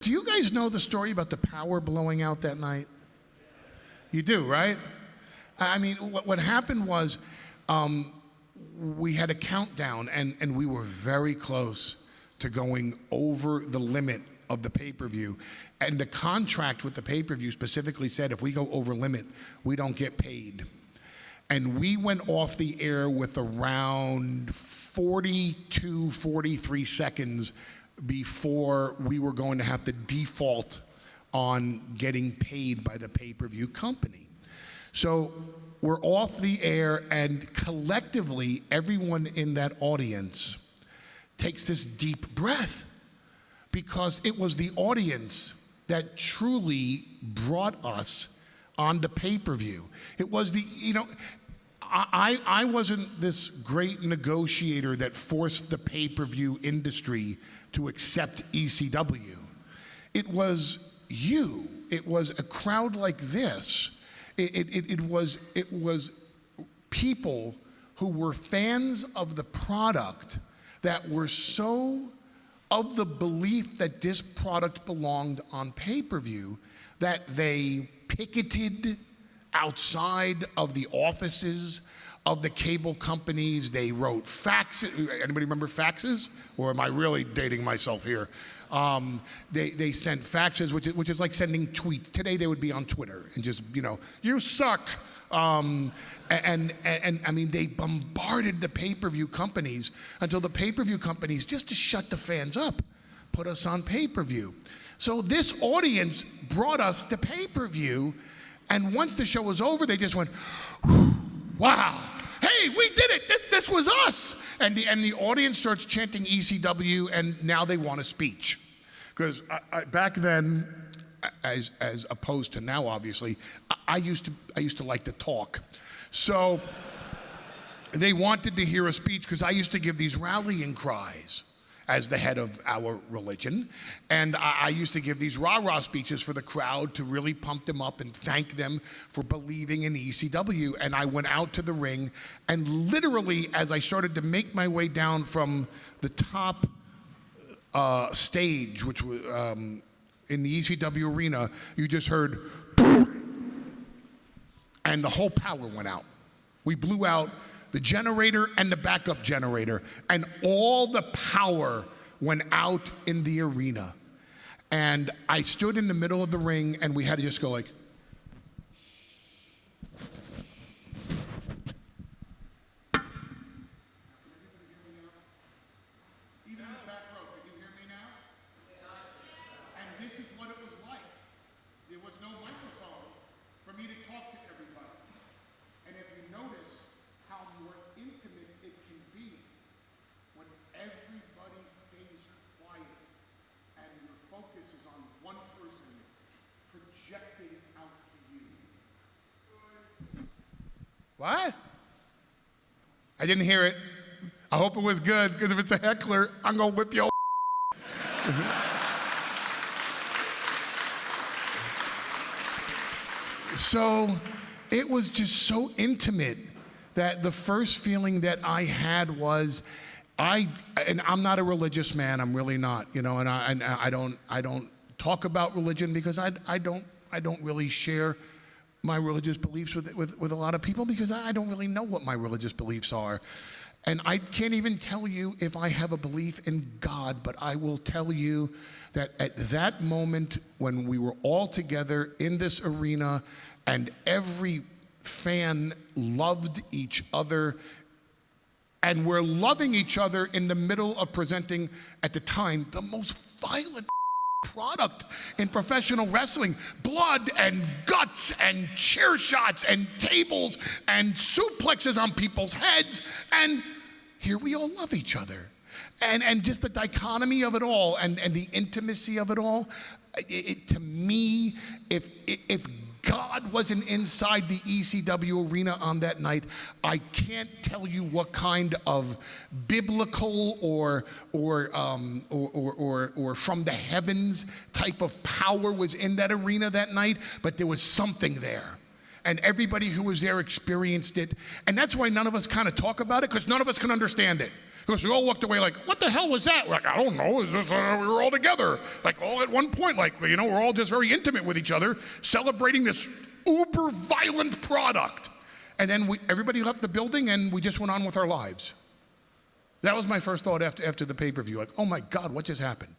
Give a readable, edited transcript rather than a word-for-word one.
Do you guys know the story about the power blowing out that night? You do, right? I mean, what happened was we had a countdown, and we were very close to going over the limit of the pay-per-view. And the contract with the pay-per-view specifically said if we go over limit, we don't get paid. And we went off the air with around 42, 43 seconds before we were going to have to default on getting paid by the pay-per-view company. So we're off the air, and collectively, everyone in that audience takes this deep breath, because it was the audience that truly brought us on the pay-per-view. It was the, I wasn't this great negotiator that forced the pay-per-view industry to accept ECW. It was you. It was a crowd like this. It was people who were fans of the product that were so of the belief that this product belonged on pay-per-view that they picketed outside of the offices of the cable companies. They wrote faxes. Anybody remember faxes? Or am I really dating myself here? They sent faxes, which is like sending tweets. Today they would be on Twitter and just, you suck. And I mean, they bombarded the pay-per-view companies until the pay-per-view companies, just to shut the fans up, put us on pay-per-view. So this audience brought us to pay-per-view, and once the show was over, they just went, wow, hey, we did it, this was us. And the audience starts chanting ECW, and now they want a speech. Because back then, as opposed to now, obviously, I used to like to talk. So they wanted to hear a speech, because I used to give these rallying cries as the head of our religion. And I used to give these rah-rah speeches for the crowd to really pump them up and thank them for believing in ECW. And I went out to the ring, and literally, as I started to make my way down from the top stage, which was in the ECW arena, you just heard boom, and the whole power went out. We blew out the generator and the backup generator, and all the power went out in the arena. And I stood in the middle of the ring, and we had to just go like, even in the back row, can you hear me now? And this is what it was like. There was no microphone for me to talk to everybody. And if you notice how more intimate it can be when everybody stays quiet and your focus is on one person projecting out to you. What? I didn't hear it. I hope it was good, because if it's a heckler, I'm gonna whip your So it was just so intimate that the first feeling that I had was, and I'm not a religious man, I'm really not, and I don't talk about religion, because I don't really share my religious beliefs with a lot of people, because I don't really know what my religious beliefs are. And I can't even tell you if I have a belief in God, but I will tell you that at that moment when we were all together in this arena and every fan loved each other, and we're loving each other in the middle of presenting, at the time, the most violent product in professional wrestling. Blood and guts and chair shots and tables and suplexes on people's heads, and here we all love each other. And just the dichotomy of it all, and the intimacy of it all, to me, if God wasn't inside the ECW arena on that night, I can't tell you what kind of biblical or from the heavens type of power was in that arena that night, but there was something there. and everybody who was there experienced it. And that's why none of us kind of talk about it, because none of us can understand it. Because we all walked away like, what the hell was that? We're like, I don't know. It's just, we were all together, like all at one point, like, you know, we're all just very intimate with each other, celebrating this uber violent product. And then everybody left the building and we just went on with our lives. That was my first thought after the pay-per-view, like, oh my God, what just happened?